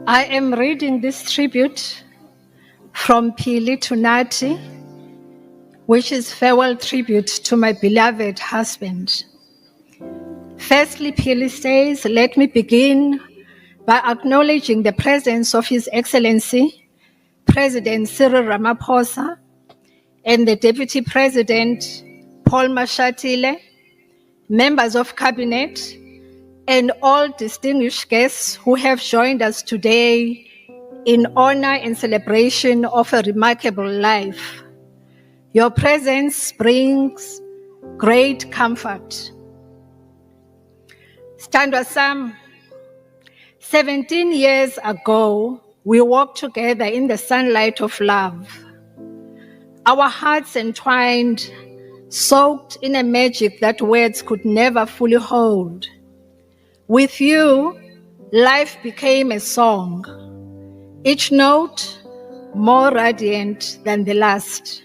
I am reading this tribute from Pili to Nathi, which is farewell tribute to my beloved husband. Firstly, Pili says, let me begin by acknowledging the presence of His Excellency, President Cyril Ramaphosa, and the Deputy President, Paul Mashatile, members of Cabinet, and all distinguished guests who have joined us today in honor and celebration of a remarkable life. Your presence brings great comfort. Standwa Sam, 17 years ago, we walked together in the sunlight of love. Our hearts entwined, soaked in a magic that words could never fully hold. With you, life became a song, each note more radiant than the last.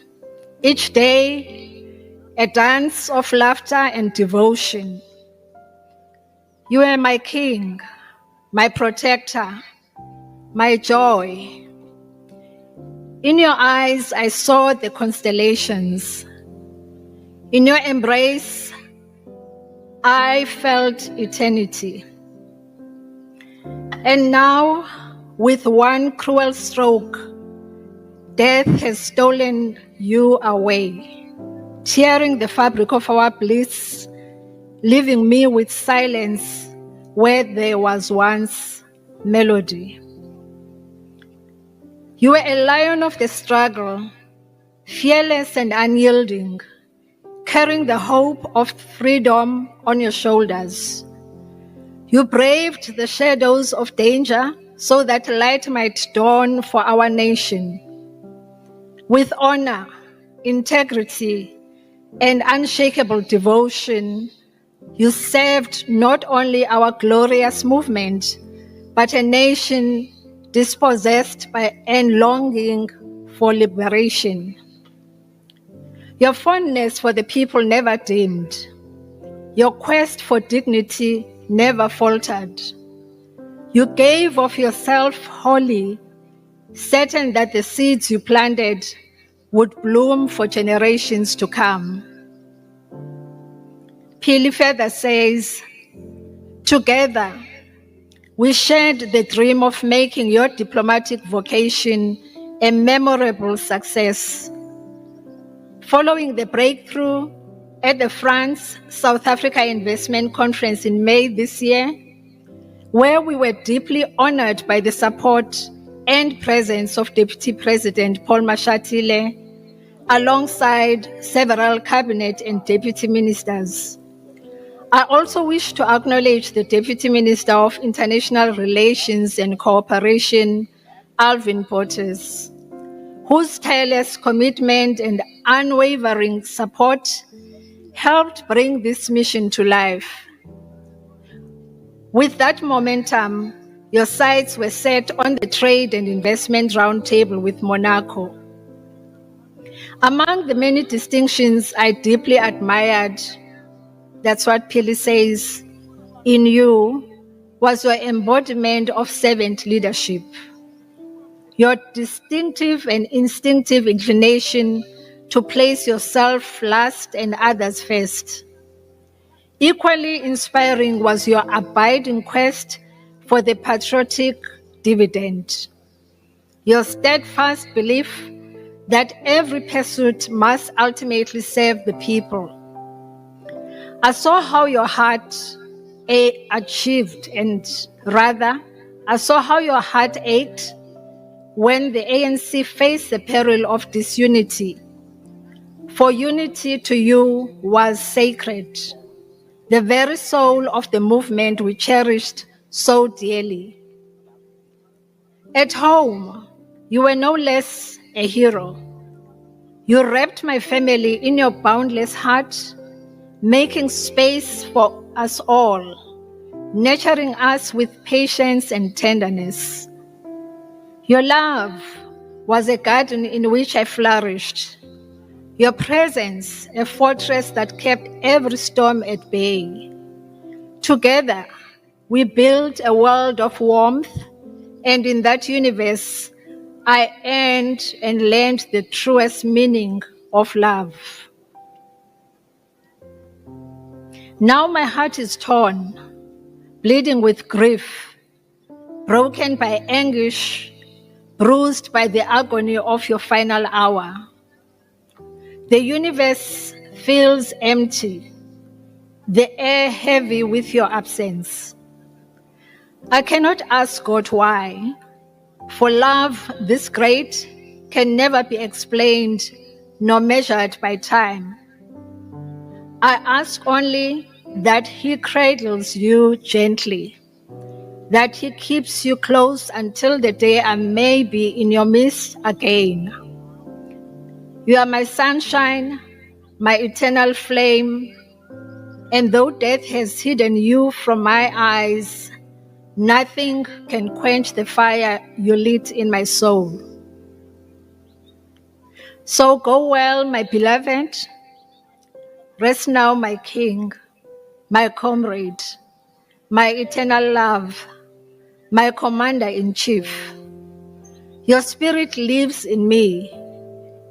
Each day, a dance of laughter and devotion. You are my king, my protector, my joy. In your eyes, I saw the constellations. In your embrace, I felt eternity. And now, with one cruel stroke, death has stolen you away, tearing the fabric of our bliss, leaving me with silence where there was once melody. You were a lion of the struggle, fearless and unyielding, carrying the hope of freedom on your shoulders. You braved the shadows of danger so that light might dawn for our nation. With honor, integrity, and unshakable devotion, you served not only our glorious movement, but a nation dispossessed by and longing for liberation. Your fondness for the people never dimmed. Your quest for dignity never faltered. You gave of yourself wholly, certain that the seeds you planted would bloom for generations to come. Pili further says, together, we shared the dream of making your diplomatic vocation a memorable success. Following the breakthrough at the France-South Africa Investment Conference in May this year, where we were deeply honored by the support and presence of Deputy President Paul Mashatile, alongside several cabinet and deputy ministers. I also wish to acknowledge the Deputy Minister of International Relations and Cooperation, Alvin Portes, whose tireless commitment and unwavering support helped bring this mission to life. With that momentum, your sights were set on the Trade and Investment Roundtable with Monaco. Among the many distinctions I deeply admired, that's what Pili says, in you was your embodiment of servant leadership. Your distinctive and instinctive inclination to place yourself last and others first. Equally inspiring was your abiding quest for the patriotic dividend. Your steadfast belief that every pursuit must ultimately serve the people. I saw how your heart achieved, and rather, I saw how your heart ached when the ANC faced the peril of disunity. For unity to you was sacred, the very soul of the movement we cherished so dearly. At home, you were no less a hero. You wrapped my family in your boundless heart, making space for us all, nurturing us with patience and tenderness. Your love was a garden in which I flourished. Your presence, a fortress that kept every storm at bay. Together, we built a world of warmth, And in that universe, I earned and learned the truest meaning of love. Now my heart is torn, bleeding with grief, broken by anguish, bruised by the agony of your final hour. The universe feels empty, the air heavy with your absence. I cannot ask God why, for love this great can never be explained nor measured by time. I ask only that He cradles you gently, that He keeps you close until the day I may be in your midst again. You are my sunshine, my eternal flame, and though death has hidden you from my eyes, nothing can quench the fire you lit in my soul. So go well, my beloved. Rest now, my king, my comrade, my eternal love, my commander-in-chief. Your spirit lives in me,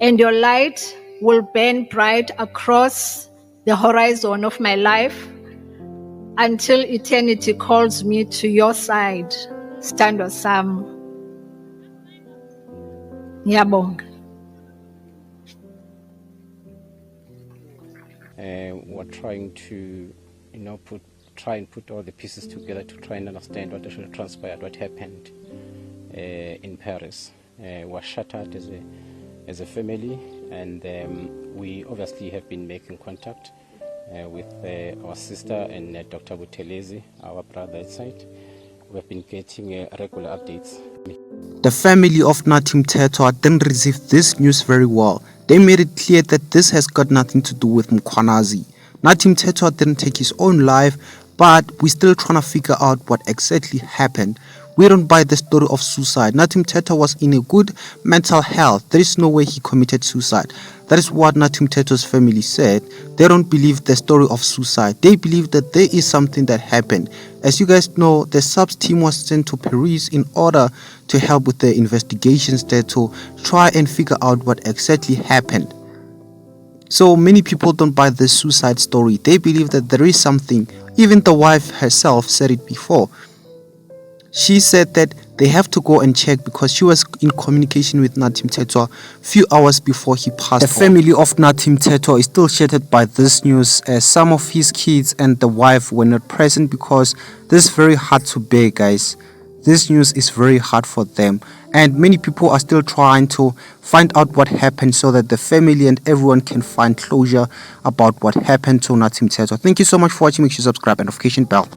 and your light will burn bright across the horizon of my life until eternity calls me to your side. Stand Sam. Ngiyabonga. We're trying to, try and put all the pieces together to try and understand what actually transpired, what happened in Paris. We're shattered as a family, and we obviously have been making contact with our sister and Dr. Buthelezi, our brother inside. We've been getting regular updates. The family of Nathi Mthethwa didn't receive this news very well. They made it clear that this has got nothing to do with Mkhwanazi. Nathi Mthethwa didn't take his own life, but we're still trying to figure out what exactly happened. We don't buy the story of suicide. Nathi Mthethwa was in a good mental health. There is no way he committed suicide. That is what Nathi Mthethwa's family said. They don't believe the story of suicide. They believe that there is something that happened. As you guys know, the SAPS team was sent to Paris in order to help with the investigations there to try and figure out what exactly happened. So many people don't buy the suicide story. They believe that there is something. Even the wife herself said it before. She said that they have to go and check because she was in communication with Nathi Mthethwa a few hours before he passed. The family of Nathi Mthethwa is still shattered by this news, as some of his kids and the wife were not present, because this is very hard to bear, guys. This news is very hard for them, and many people are still trying to find out what happened so that the family and everyone can find closure about what happened to Nathi Mthethwa. Thank you so much for watching. Make sure you subscribe and notification bell.